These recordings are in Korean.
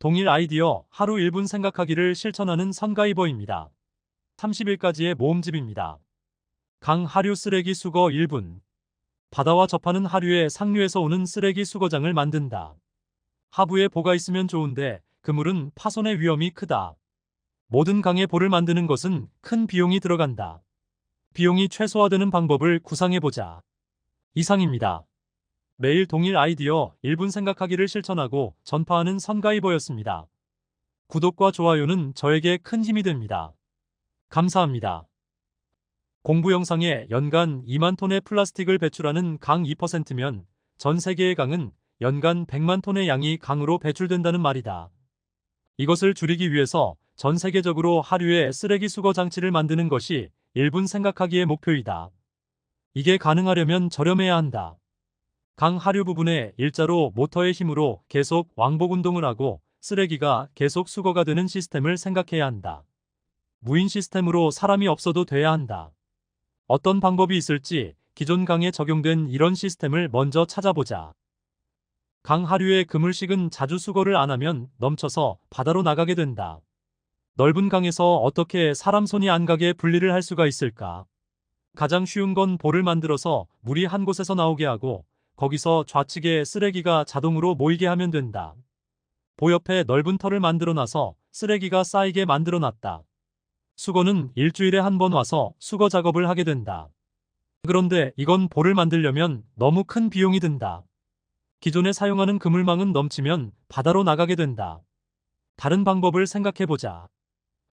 동일 아이디어 하루 1분 생각하기를 실천하는 선가이버입니다. 30일까지의 모음집입니다. 강 하류 쓰레기 수거 1분. 바다와 접하는 하류의 상류에서 오는 쓰레기 수거장을 만든다. 하부에 보가 있으면 좋은데 그물은 파손의 위험이 크다. 모든 강의 보를 만드는 것은 큰 비용이 들어간다. 비용이 최소화되는 방법을 구상해보자. 이상입니다. 매일 동일 아이디어 1분 생각하기를 실천하고 전파하는 선가이버였습니다. 구독과 좋아요는 저에게 큰 힘이 됩니다. 감사합니다. 공부 영상에 연간 2만 톤의 플라스틱을 배출하는 강 2%면 전 세계의 강은 연간 100만 톤의 양이 강으로 배출된다는 말이다. 이것을 줄이기 위해서 전 세계적으로 하류의 쓰레기 수거 장치를 만드는 것이 1분 생각하기의 목표이다. 이게 가능하려면 저렴해야 한다. 강 하류 부분에 일자로 모터의 힘으로 계속 왕복 운동을 하고 쓰레기가 계속 수거가 되는 시스템을 생각해야 한다. 무인 시스템으로 사람이 없어도 돼야 한다. 어떤 방법이 있을지 기존 강에 적용된 이런 시스템을 먼저 찾아보자. 강 하류의 그물식은 자주 수거를 안 하면 넘쳐서 바다로 나가게 된다. 넓은 강에서 어떻게 사람 손이 안 가게 분리를 할 수가 있을까? 가장 쉬운 건 볼을 만들어서 물이 한 곳에서 나오게 하고 거기서 좌측에 쓰레기가 자동으로 모이게 하면 된다. 보 옆에 넓은 털을 만들어 놔서 쓰레기가 쌓이게 만들어 놨다. 수거는 일주일에 한 번 와서 수거 작업을 하게 된다. 그런데 이건 볼을 만들려면 너무 큰 비용이 든다. 기존에 사용하는 그물망은 넘치면 바다로 나가게 된다. 다른 방법을 생각해보자.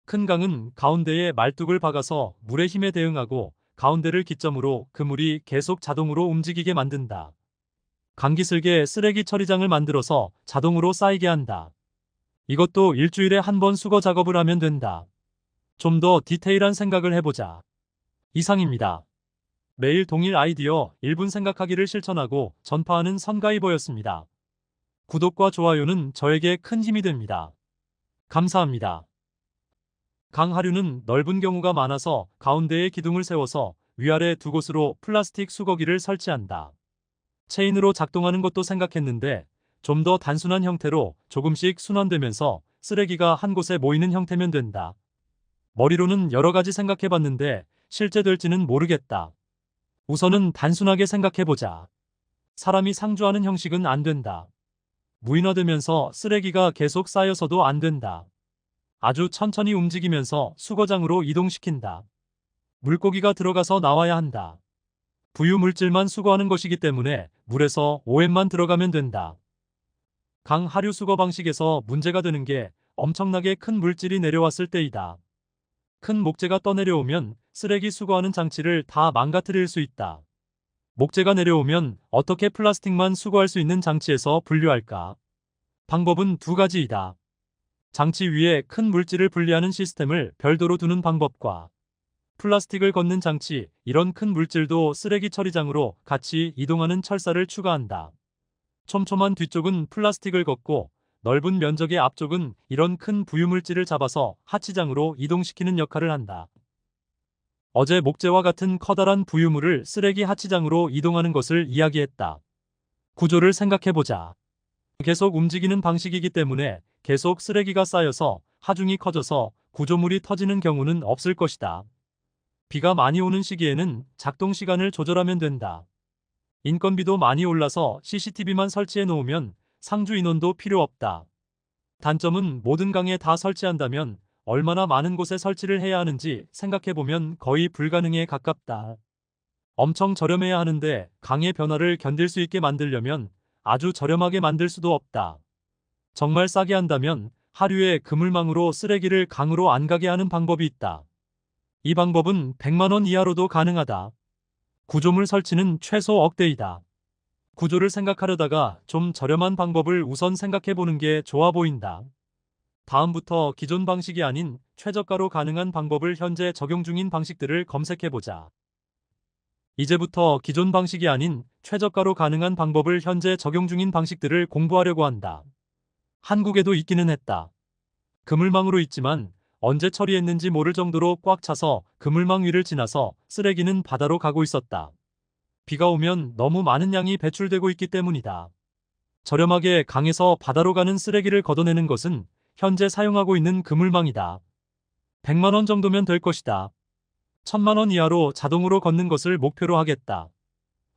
큰 강은 가운데에 말뚝을 박아서 물의 힘에 대응하고 가운데를 기점으로 그물이 계속 자동으로 움직이게 만든다. 강기슭에 쓰레기 처리장을 만들어서 자동으로 쌓이게 한다. 이것도 일주일에 한 번 수거 작업을 하면 된다. 좀 더 디테일한 생각을 해보자. 이상입니다. 매일 동일 아이디어 1분 생각하기를 실천하고 전파하는 선가이버였습니다. 구독과 좋아요는 저에게 큰 힘이 됩니다. 감사합니다. 강하류는 넓은 경우가 많아서 가운데에 기둥을 세워서 위아래 두 곳으로 플라스틱 수거기를 설치한다. 체인으로 작동하는 것도 생각했는데 좀 더 단순한 형태로 조금씩 순환되면서 쓰레기가 한 곳에 모이는 형태면 된다. 머리로는 여러 가지 생각해봤는데 실제 될지는 모르겠다. 우선은 단순하게 생각해보자. 사람이 상주하는 형식은 안 된다. 무인화되면서 쓰레기가 계속 쌓여서도 안 된다. 아주 천천히 움직이면서 수거장으로 이동시킨다. 물고기가 들어가서 나와야 한다. 부유물질만 수거하는 것이기 때문에 물에서 OM만 들어가면 된다. 강 하류 수거 방식에서 문제가 되는 게 엄청나게 큰 물질이 내려왔을 때이다. 큰 목재가 떠내려오면 쓰레기 수거하는 장치를 다 망가뜨릴 수 있다. 목재가 내려오면 어떻게 플라스틱만 수거할 수 있는 장치에서 분류할까? 방법은 두 가지이다. 장치 위에 큰 물질을 분리하는 시스템을 별도로 두는 방법과 플라스틱을 걷는 장치, 이런 큰 물질도 쓰레기 처리장으로 같이 이동하는 철사를 추가한다. 촘촘한 뒤쪽은 플라스틱을 걷고 넓은 면적의 앞쪽은 이런 큰 부유물질을 잡아서 하치장으로 이동시키는 역할을 한다. 어제 목재와 같은 커다란 부유물을 쓰레기 하치장으로 이동하는 것을 이야기했다. 구조를 생각해보자. 계속 움직이는 방식이기 때문에 계속 쓰레기가 쌓여서 하중이 커져서 구조물이 터지는 경우는 없을 것이다. 비가 많이 오는 시기에는 작동 시간을 조절하면 된다. 인건비도 많이 올라서 CCTV만 설치해 놓으면 상주 인원도 필요 없다. 단점은 모든 강에 다 설치한다면 얼마나 많은 곳에 설치를 해야 하는지 생각해보면 거의 불가능에 가깝다. 엄청 저렴해야 하는데 강의 변화를 견딜 수 있게 만들려면 아주 저렴하게 만들 수도 없다. 정말 싸게 한다면 하류의 그물망으로 쓰레기를 강으로 안 가게 하는 방법이 있다. 이 방법은 100만 원 이하로도 가능하다. 구조물 설치는 최소 억대이다. 구조를 생각하려다가 좀 저렴한 방법을 우선 생각해보는 게 좋아 보인다. 다음부터 기존 방식이 아닌 최저가로 가능한 방법을 현재 적용 중인 방식들을 검색해보자. 이제부터 기존 방식이 아닌 최저가로 가능한 방법을 현재 적용 중인 방식들을 공부하려고 한다. 한국에도 있기는 했다. 그물망으로 있지만 언제 처리했는지 모를 정도로 꽉 차서 그물망 위를 지나서 쓰레기는 바다로 가고 있었다. 비가 오면 너무 많은 양이 배출되고 있기 때문이다. 저렴하게 강에서 바다로 가는 쓰레기를 걷어내는 것은 현재 사용하고 있는 그물망이다. 100만 원 정도면 될 것이다. 1000만 원 이하로 자동으로 걷는 것을 목표로 하겠다.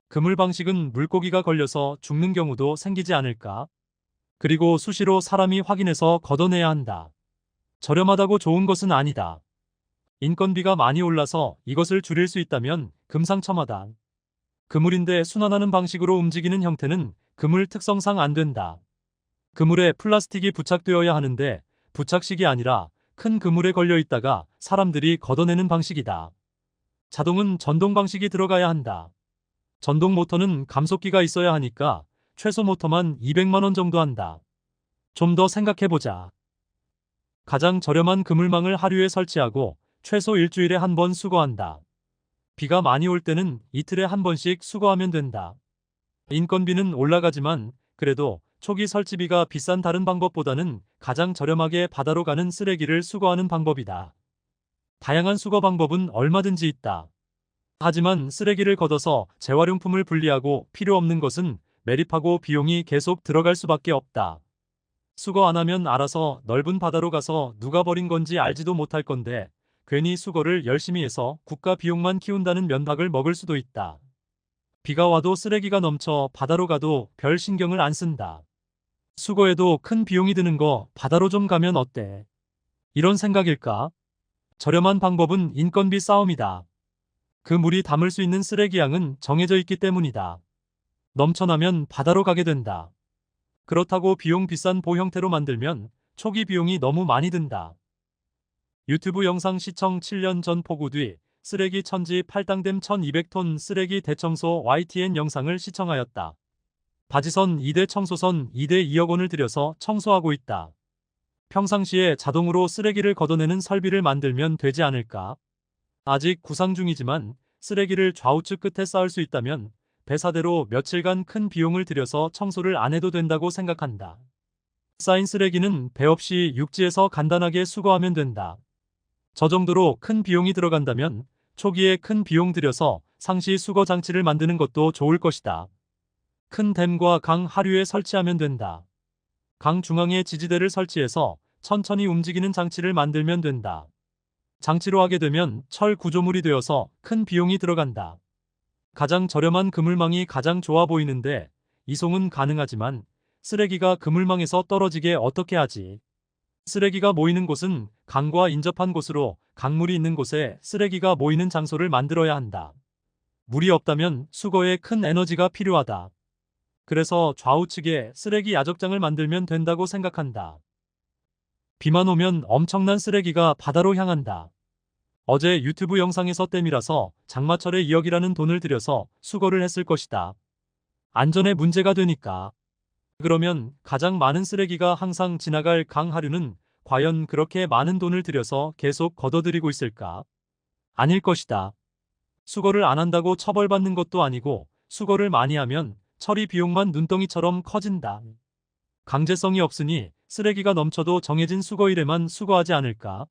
그물 방식은 물고기가 걸려서 죽는 경우도 생기지 않을까? 그리고 수시로 사람이 확인해서 걷어내야 한다. 저렴하다고 좋은 것은 아니다. 인건비가 많이 올라서 이것을 줄일 수 있다면 금상첨화다. 그물인데 순환하는 방식으로 움직이는 형태는 그물 특성상 안 된다. 그물에 플라스틱이 부착되어야 하는데 부착식이 아니라 큰 그물에 걸려 있다가 사람들이 걷어내는 방식이다. 자동은 전동 방식이 들어가야 한다. 전동 모터는 감속기가 있어야 하니까 최소 모터만 200만 원 정도 한다. 좀 더 생각해보자. 가장 저렴한 그물망을 하류에 설치하고 최소 일주일에 한 번 수거한다. 비가 많이 올 때는 이틀에 한 번씩 수거하면 된다. 인건비는 올라가지만 그래도 초기 설치비가 비싼 다른 방법보다는 가장 저렴하게 바다로 가는 쓰레기를 수거하는 방법이다. 다양한 수거 방법은 얼마든지 있다. 하지만 쓰레기를 걷어서 재활용품을 분리하고 필요 없는 것은 매립하고 비용이 계속 들어갈 수밖에 없다. 수거 안 하면 알아서 넓은 바다로 가서 누가 버린 건지 알지도 못할 건데 괜히 수거를 열심히 해서 국가 비용만 키운다는 면박을 먹을 수도 있다. 비가 와도 쓰레기가 넘쳐 바다로 가도 별 신경을 안 쓴다. 수거에도 큰 비용이 드는 거 바다로 좀 가면 어때? 이런 생각일까? 저렴한 방법은 인건비 싸움이다. 그 물이 담을 수 있는 쓰레기 양은 정해져 있기 때문이다. 넘쳐나면 바다로 가게 된다. 그렇다고 비용 비싼 보 형태로 만들면 초기 비용이 너무 많이 든다. 유튜브 영상 시청 7년 전 폭우 뒤 쓰레기 천지 팔당댐 1200톤 쓰레기 대청소 YTN 영상을 시청하였다. 바지선 2대 청소선 2대 2억 원을 들여서 청소하고 있다. 평상시에 자동으로 쓰레기를 걷어내는 설비를 만들면 되지 않을까? 아직 구상 중이지만 쓰레기를 좌우측 끝에 쌓을 수 있다면 배사대로 며칠간 큰 비용을 들여서 청소를 안 해도 된다고 생각한다. 쌓인 쓰레기는 배 없이 육지에서 간단하게 수거하면 된다. 저 정도로 큰 비용이 들어간다면 초기에 큰 비용 들여서 상시 수거 장치를 만드는 것도 좋을 것이다. 큰 댐과 강 하류에 설치하면 된다. 강 중앙에 지지대를 설치해서 천천히 움직이는 장치를 만들면 된다. 장치로 하게 되면 철 구조물이 되어서 큰 비용이 들어간다. 가장 저렴한 그물망이 가장 좋아 보이는데 이송은 가능하지만 쓰레기가 그물망에서 떨어지게 어떻게 하지? 쓰레기가 모이는 곳은 강과 인접한 곳으로 강물이 있는 곳에 쓰레기가 모이는 장소를 만들어야 한다. 물이 없다면 수거에 큰 에너지가 필요하다. 그래서 좌우측에 쓰레기 야적장을 만들면 된다고 생각한다. 비만 오면 엄청난 쓰레기가 바다로 향한다. 어제 유튜브 영상에서 댐이라서 장마철에 2억이라는 돈을 들여서 수거를 했을 것이다. 안전에 문제가 되니까. 그러면 가장 많은 쓰레기가 항상 지나갈 강 하류는 과연 그렇게 많은 돈을 들여서 계속 걷어들이고 있을까? 아닐 것이다. 수거를 안 한다고 처벌받는 것도 아니고 수거를 많이 하면 처리 비용만 눈덩이처럼 커진다. 강제성이 없으니 쓰레기가 넘쳐도 정해진 수거일에만 수거하지 않을까?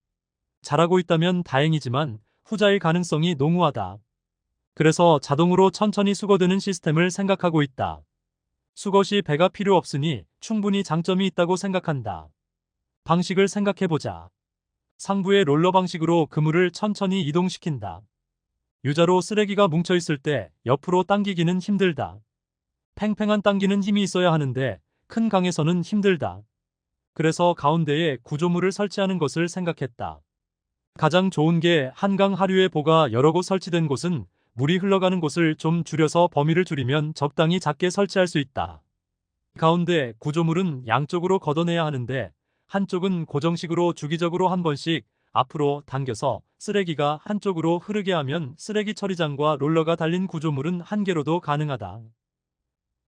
잘하고 있다면 다행이지만 후자일 가능성이 농후하다. 그래서 자동으로 천천히 수거되는 시스템을 생각하고 있다. 수거 시 배가 필요 없으니 충분히 장점이 있다고 생각한다. 방식을 생각해보자. 상부의 롤러 방식으로 그물을 천천히 이동시킨다. 유자로 쓰레기가 뭉쳐있을 때 옆으로 당기기는 힘들다. 팽팽한 당기는 힘이 있어야 하는데 큰 강에서는 힘들다. 그래서 가운데에 구조물을 설치하는 것을 생각했다. 가장 좋은 게 한강 하류에 보가 여러 곳 설치된 곳은 물이 흘러가는 곳을 좀 줄여서 범위를 줄이면 적당히 작게 설치할 수 있다. 가운데 구조물은 양쪽으로 걷어내야 하는데 한쪽은 고정식으로 주기적으로 한 번씩 앞으로 당겨서 쓰레기가 한쪽으로 흐르게 하면 쓰레기 처리장과 롤러가 달린 구조물은 한 개로도 가능하다.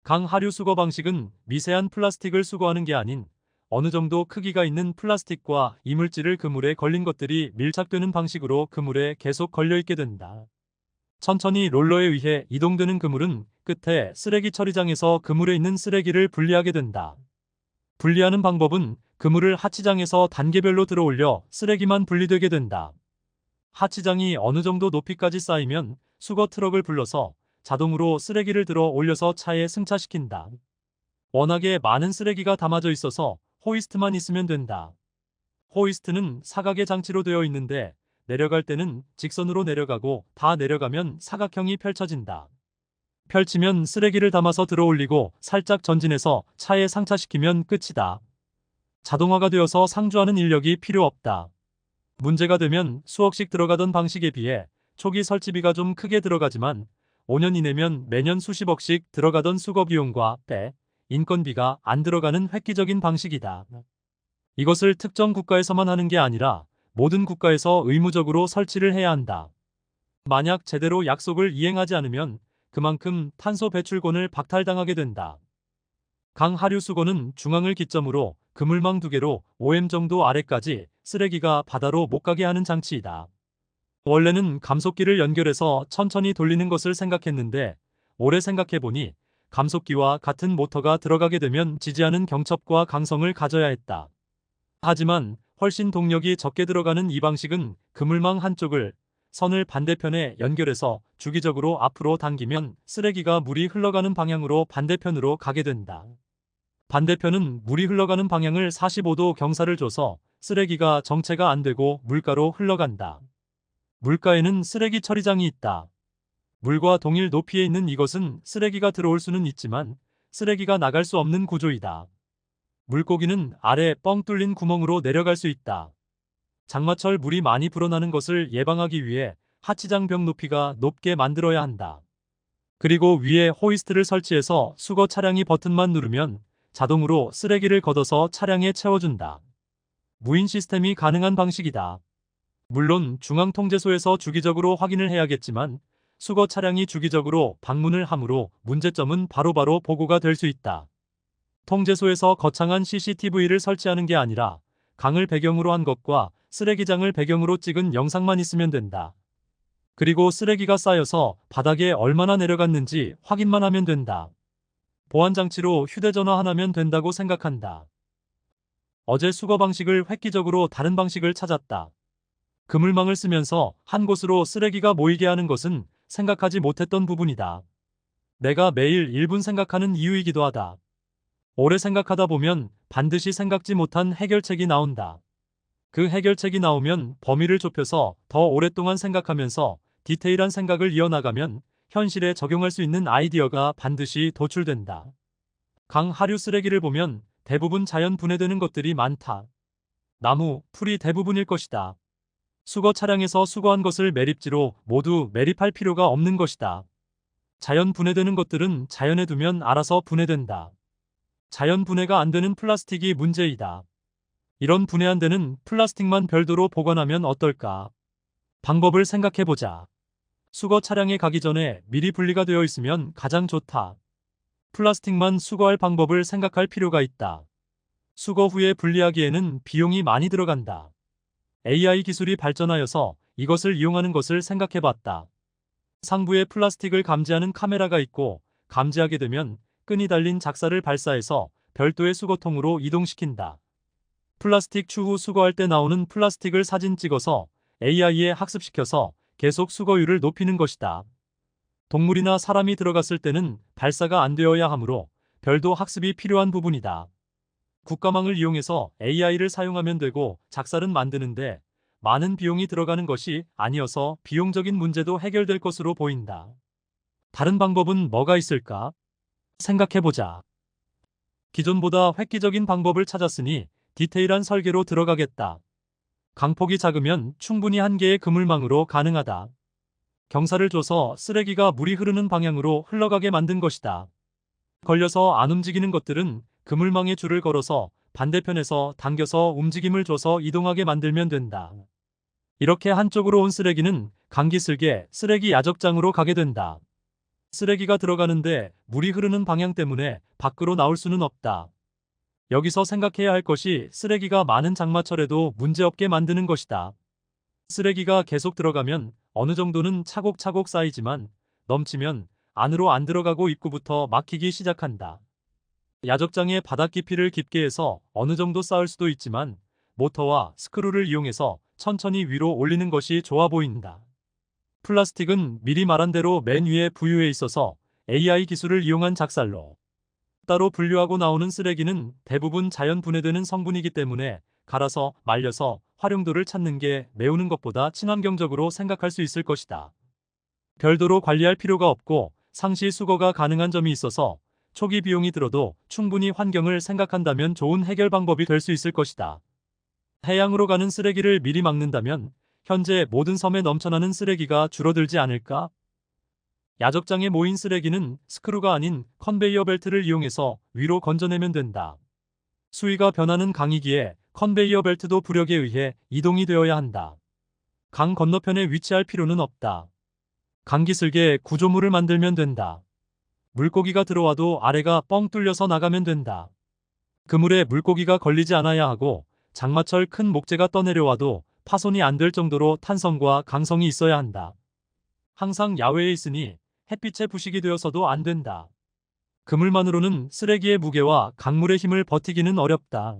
강 하류 수거 방식은 미세한 플라스틱을 수거하는 게 아닌 어느 정도 크기가 있는 플라스틱과 이물질을 그물에 걸린 것들이 밀착되는 방식으로 그물에 계속 걸려있게 된다. 천천히 롤러에 의해 이동되는 그물은 끝에 쓰레기 처리장에서 그물에 있는 쓰레기를 분리하게 된다. 분리하는 방법은 그물을 하치장에서 단계별로 들어올려 쓰레기만 분리되게 된다. 하치장이 어느 정도 높이까지 쌓이면 수거 트럭을 불러서 자동으로 쓰레기를 들어 올려서 차에 승차시킨다. 워낙에 많은 쓰레기가 담아져 있어서 호이스트만 있으면 된다. 호이스트는 사각의 장치로 되어 있는데 내려갈 때는 직선으로 내려가고 다 내려가면 사각형이 펼쳐진다. 펼치면 쓰레기를 담아서 들어올리고 살짝 전진해서 차에 상차시키면 끝이다. 자동화가 되어서 상주하는 인력이 필요 없다. 문제가 되면 수억씩 들어가던 방식에 비해 초기 설치비가 좀 크게 들어가지만 5년 이내면 매년 수십억씩 들어가던 수거 비용과 인건비가 안 들어가는 획기적인 방식이다. 이것을 특정 국가에서만 하는 게 아니라 모든 국가에서 의무적으로 설치를 해야 한다. 만약 제대로 약속을 이행하지 않으면 그만큼 탄소 배출권을 박탈당하게 된다. 강 하류 수거는 중앙을 기점으로 그물망 2개로 5m 정도 아래까지 쓰레기가 바다로 못 가게 하는 장치이다. 원래는 감속기를 연결해서 천천히 돌리는 것을 생각했는데 오래 생각해보니 감속기와 같은 모터가 들어가게 되면 지지하는 경첩과 강성을 가져야 했다. 하지만 훨씬 동력이 적게 들어가는 이 방식은 그물망 한쪽을 선을 반대편에 연결해서 주기적으로 앞으로 당기면 쓰레기가 물이 흘러가는 방향으로 반대편으로 가게 된다. 반대편은 물이 흘러가는 방향을 45도 경사를 줘서 쓰레기가 정체가 안 되고 물가로 흘러간다. 물가에는 쓰레기 처리장이 있다. 물과 동일 높이에 있는 이것은 쓰레기가 들어올 수는 있지만 쓰레기가 나갈 수 없는 구조이다. 물고기는 아래 뻥 뚫린 구멍으로 내려갈 수 있다. 장마철 물이 많이 불어나는 것을 예방하기 위해 하치장 벽 높이가 높게 만들어야 한다. 그리고 위에 호이스트를 설치해서 수거 차량이 버튼만 누르면 자동으로 쓰레기를 걷어서 차량에 채워준다. 무인 시스템이 가능한 방식이다. 물론 중앙통제소에서 주기적으로 확인을 해야겠지만 수거 차량이 주기적으로 방문을 하므로 문제점은 바로바로 보고가 될 수 있다. 통제소에서 거창한 CCTV를 설치하는 게 아니라 강을 배경으로 한 것과 쓰레기장을 배경으로 찍은 영상만 있으면 된다. 그리고 쓰레기가 쌓여서 바닥에 얼마나 내려갔는지 확인만 하면 된다. 보안장치로 휴대전화 하나면 된다고 생각한다. 어제 수거 방식을 획기적으로 다른 방식을 찾았다. 그물망을 쓰면서 한 곳으로 쓰레기가 모이게 하는 것은 생각하지 못했던 부분이다. 내가 매일 1분 생각하는 이유이기도 하다. 오래 생각하다 보면 반드시 생각지 못한 해결책이 나온다. 그 해결책이 나오면 범위를 좁혀서 더 오랫동안 생각하면서 디테일한 생각을 이어나가면 현실에 적용할 수 있는 아이디어가 반드시 도출된다. 강 하류 쓰레기를 보면 대부분 자연 분해되는 것들이 많다. 나무, 풀이 대부분일 것이다. 수거 차량에서 수거한 것을 매립지로 모두 매립할 필요가 없는 것이다. 자연 분해되는 것들은 자연에 두면 알아서 분해된다. 자연 분해가 안 되는 플라스틱이 문제이다. 이런 분해 안 되는 플라스틱만 별도로 보관하면 어떨까? 방법을 생각해보자. 수거 차량에 가기 전에 미리 분리가 되어 있으면 가장 좋다. 플라스틱만 수거할 방법을 생각할 필요가 있다. 수거 후에 분리하기에는 비용이 많이 들어간다. AI 기술이 발전하여서 이것을 이용하는 것을 생각해봤다. 상부에 플라스틱을 감지하는 카메라가 있고 감지하게 되면 끈이 달린 작사를 발사해서 별도의 수거통으로 이동시킨다. 플라스틱 추후 수거할 때 나오는 플라스틱을 사진 찍어서 AI에 학습시켜서 계속 수거율을 높이는 것이다. 동물이나 사람이 들어갔을 때는 발사가 안 되어야 하므로 별도 학습이 필요한 부분이다. 국가망을 이용해서 AI를 사용하면 되고 작살은 만드는데 많은 비용이 들어가는 것이 아니어서 비용적인 문제도 해결될 것으로 보인다. 다른 방법은 뭐가 있을까? 생각해보자. 기존보다 획기적인 방법을 찾았으니 디테일한 설계로 들어가겠다. 강폭이 작으면 충분히 한 개의 그물망으로 가능하다. 경사를 줘서 쓰레기가 물이 흐르는 방향으로 흘러가게 만든 것이다. 걸려서 안 움직이는 것들은 그물망에 줄을 걸어서 반대편에서 당겨서 움직임을 줘서 이동하게 만들면 된다. 이렇게 한쪽으로 온 쓰레기는 강기슬게 쓰레기 야적장으로 가게 된다. 쓰레기가 들어가는데 물이 흐르는 방향 때문에 밖으로 나올 수는 없다. 여기서 생각해야 할 것이 쓰레기가 많은 장마철에도 문제없게 만드는 것이다. 쓰레기가 계속 들어가면 어느 정도는 차곡차곡 쌓이지만 넘치면 안으로 안 들어가고 입구부터 막히기 시작한다. 야적장의 바닥 깊이를 깊게 해서 어느 정도 쌓을 수도 있지만 모터와 스크루를 이용해서 천천히 위로 올리는 것이 좋아 보인다. 플라스틱은 미리 말한 대로 맨 위에 부유해 있어서 AI 기술을 이용한 작살로 따로 분류하고 나오는 쓰레기는 대부분 자연 분해되는 성분이기 때문에 갈아서 말려서 활용도를 찾는 게 메우는 것보다 친환경적으로 생각할 수 있을 것이다. 별도로 관리할 필요가 없고 상시 수거가 가능한 점이 있어서 초기 비용이 들어도 충분히 환경을 생각한다면 좋은 해결 방법이 될 수 있을 것이다. 해양으로 가는 쓰레기를 미리 막는다면 현재 모든 섬에 넘쳐나는 쓰레기가 줄어들지 않을까? 야적장에 모인 쓰레기는 스크루가 아닌 컨베이어 벨트를 이용해서 위로 건져내면 된다. 수위가 변하는 강이기에 컨베이어 벨트도 부력에 의해 이동이 되어야 한다. 강 건너편에 위치할 필요는 없다. 강기슭에 구조물을 만들면 된다. 물고기가 들어와도 아래가 뻥 뚫려서 나가면 된다. 그물에 물고기가 걸리지 않아야 하고 장마철 큰 목재가 떠내려와도 파손이 안 될 정도로 탄성과 강성이 있어야 한다. 항상 야외에 있으니 햇빛에 부식이 되어서도 안 된다. 그물만으로는 쓰레기의 무게와 강물의 힘을 버티기는 어렵다.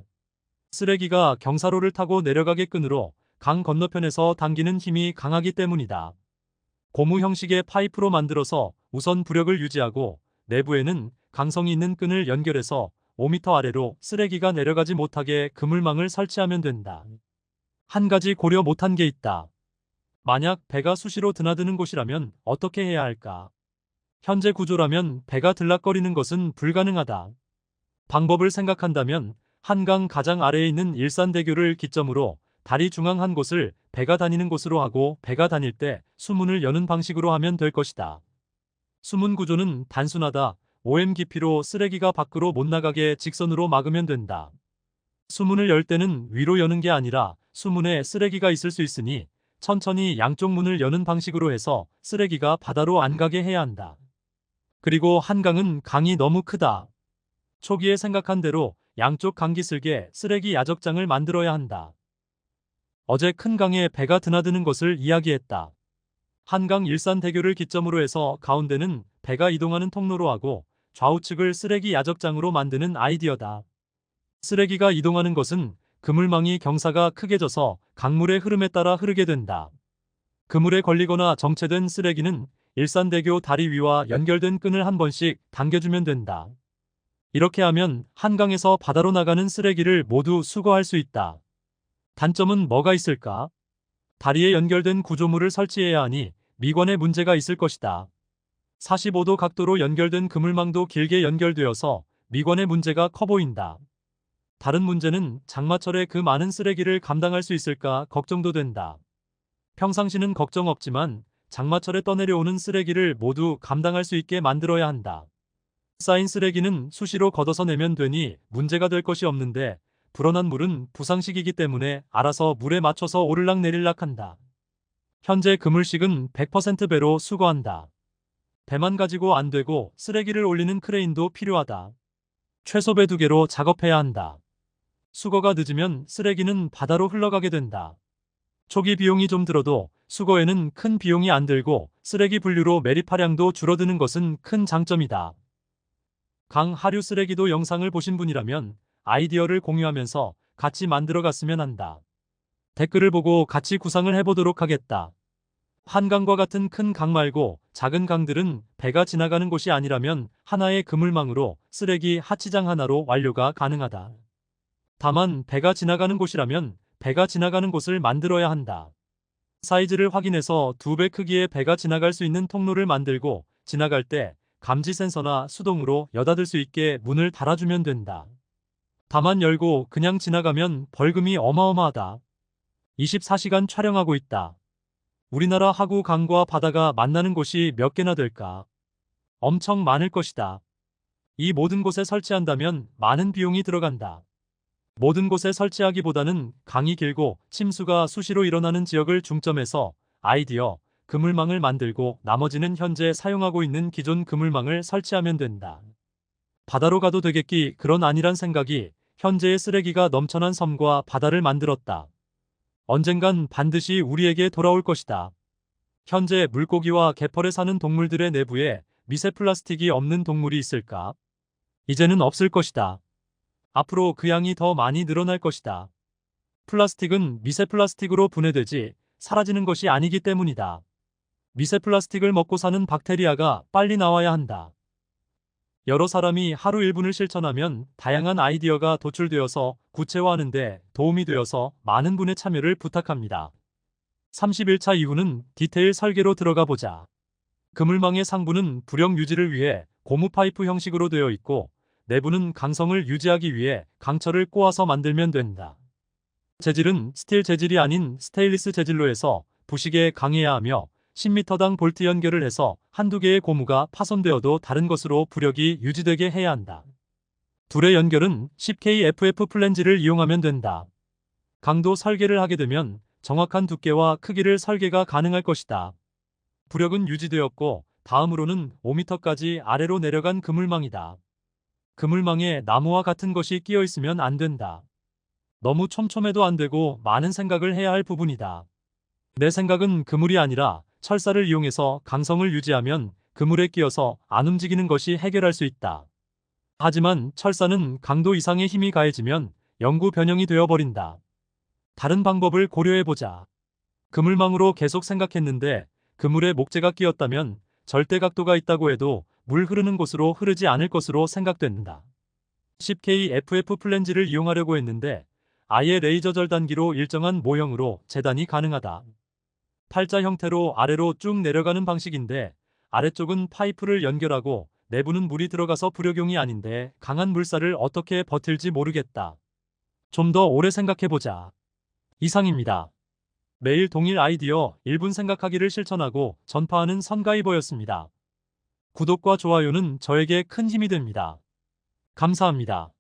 쓰레기가 경사로를 타고 내려가게 끈으로 강 건너편에서 당기는 힘이 강하기 때문이다. 고무 형식의 파이프로 만들어서 우선 부력을 유지하고 내부에는 강성이 있는 끈을 연결해서 5m 아래로 쓰레기가 내려가지 못하게 그물망을 설치하면 된다. 한 가지 고려 못한 게 있다. 만약 배가 수시로 드나드는 곳이라면 어떻게 해야 할까? 현재 구조라면 배가 들락거리는 것은 불가능하다. 방법을 생각한다면 한강 가장 아래에 있는 일산대교를 기점으로 다리 중앙 한 곳을 배가 다니는 곳으로 하고 배가 다닐 때 수문을 여는 방식으로 하면 될 것이다. 수문 구조는 단순하다. 5m 깊이로 쓰레기가 밖으로 못 나가게 직선으로 막으면 된다. 수문을 열 때는 위로 여는 게 아니라 수문에 쓰레기가 있을 수 있으니 천천히 양쪽 문을 여는 방식으로 해서 쓰레기가 바다로 안 가게 해야 한다. 그리고 한강은 강이 너무 크다. 초기에 생각한 대로 양쪽 강기슭에 쓰레기 야적장을 만들어야 한다. 어제 큰 강에 배가 드나드는 것을 이야기했다. 한강 일산대교를 기점으로 해서 가운데는 배가 이동하는 통로로 하고 좌우측을 쓰레기 야적장으로 만드는 아이디어다. 쓰레기가 이동하는 것은 그물망이 경사가 크게 져서 강물의 흐름에 따라 흐르게 된다. 그물에 걸리거나 정체된 쓰레기는 일산대교 다리 위와 연결된 끈을 한 번씩 당겨주면 된다. 이렇게 하면 한강에서 바다로 나가는 쓰레기를 모두 수거할 수 있다. 단점은 뭐가 있을까? 다리에 연결된 구조물을 설치해야 하니 미관에 문제가 있을 것이다. 45도 각도로 연결된 그물망도 길게 연결되어서 미관에 문제가 커 보인다. 다른 문제는 장마철에 그 많은 쓰레기를 감당할 수 있을까 걱정도 된다. 평상시는 걱정 없지만 장마철에 떠내려오는 쓰레기를 모두 감당할 수 있게 만들어야 한다. 쌓인 쓰레기는 수시로 걷어서 내면 되니 문제가 될 것이 없는데 불어난 물은 부상식이기 때문에 알아서 물에 맞춰서 오르락내리락 한다. 현재 그물식은 100% 배로 수거한다. 배만 가지고 안 되고 쓰레기를 올리는 크레인도 필요하다. 최소 배 2개로 작업해야 한다. 수거가 늦으면 쓰레기는 바다로 흘러가게 된다. 초기 비용이 좀 들어도 수거에는 큰 비용이 안 들고 쓰레기 분류로 매립화량도 줄어드는 것은 큰 장점이다. 강 하류 쓰레기도 영상을 보신 분이라면 아이디어를 공유하면서 같이 만들어 갔으면 한다. 댓글을 보고 같이 구상을 해보도록 하겠다. 한강과 같은 큰 강 말고 작은 강들은 배가 지나가는 곳이 아니라면 하나의 그물망으로 쓰레기 하치장 하나로 완료가 가능하다. 다만 배가 지나가는 곳이라면 배가 지나가는 곳을 만들어야 한다. 사이즈를 확인해서 2배 크기의 배가 지나갈 수 있는 통로를 만들고 지나갈 때 감지 센서나 수동으로 여닫을 수 있게 문을 달아주면 된다. 다만 열고 그냥 지나가면 벌금이 어마어마하다. 24시간 촬영하고 있다. 우리나라 하구 강과 바다가 만나는 곳이 몇 개나 될까? 엄청 많을 것이다. 이 모든 곳에 설치한다면 많은 비용이 들어간다. 모든 곳에 설치하기보다는 강이 길고 침수가 수시로 일어나는 지역을 중점해서 아이디어, 그물망을 만들고 나머지는 현재 사용하고 있는 기존 그물망을 설치하면 된다. 바다로 가도 되겠기 그런 아니란 생각이 현재의 쓰레기가 넘쳐난 섬과 바다를 만들었다. 언젠간 반드시 우리에게 돌아올 것이다. 현재 물고기와 개펄에 사는 동물들의 내부에 미세 플라스틱이 없는 동물이 있을까? 이제는 없을 것이다. 앞으로 그 양이 더 많이 늘어날 것이다. 플라스틱은 미세 플라스틱으로 분해되지 사라지는 것이 아니기 때문이다. 미세 플라스틱을 먹고 사는 박테리아가 빨리 나와야 한다. 여러 사람이 하루 1분을 실천하면 다양한 아이디어가 도출되어서 구체화하는 데 도움이 되어서 많은 분의 참여를 부탁합니다. 31차 이후는 디테일 설계로 들어가 보자. 그물망의 상부는 부력 유지를 위해 고무 파이프 형식으로 되어 있고 내부는 강성을 유지하기 위해 강철을 꼬아서 만들면 된다. 재질은 스틸 재질이 아닌 스테인리스 재질로 해서 부식에 강해야 하며 10m당 볼트 연결을 해서 한두 개의 고무가 파손되어도 다른 것으로 부력이 유지되게 해야 한다. 둘의 연결은 10K FF 플랜지를 이용하면 된다. 강도 설계를 하게 되면 정확한 두께와 크기를 설계가 가능할 것이다. 부력은 유지되었고 다음으로는 5m까지 아래로 내려간 그물망이다. 그물망에 나무와 같은 것이 끼어 있으면 안 된다. 너무 촘촘해도 안 되고 많은 생각을 해야 할 부분이다. 내 생각은 그물이 아니라 철사를 이용해서 강성을 유지하면 그물에 끼어서 안 움직이는 것이 해결할 수 있다. 하지만 철사는 강도 이상의 힘이 가해지면 영구 변형이 되어버린다. 다른 방법을 고려해보자. 그물망으로 계속 생각했는데 그물에 목재가 끼었다면 절대 각도가 있다고 해도 물 흐르는 곳으로 흐르지 않을 것으로 생각된다. 10K FF 플랜지를 이용하려고 했는데 아예 레이저 절단기로 일정한 모형으로 재단이 가능하다. 팔자 형태로 아래로 쭉 내려가는 방식인데 아래쪽은 파이프를 연결하고 내부는 물이 들어가서 부력용이 아닌데 강한 물살을 어떻게 버틸지 모르겠다. 좀 더 오래 생각해보자. 이상입니다. 매일 동일 아이디어 1분 생각하기를 실천하고 전파하는 선가이버였습니다. 구독과 좋아요는 저에게 큰 힘이 됩니다. 감사합니다.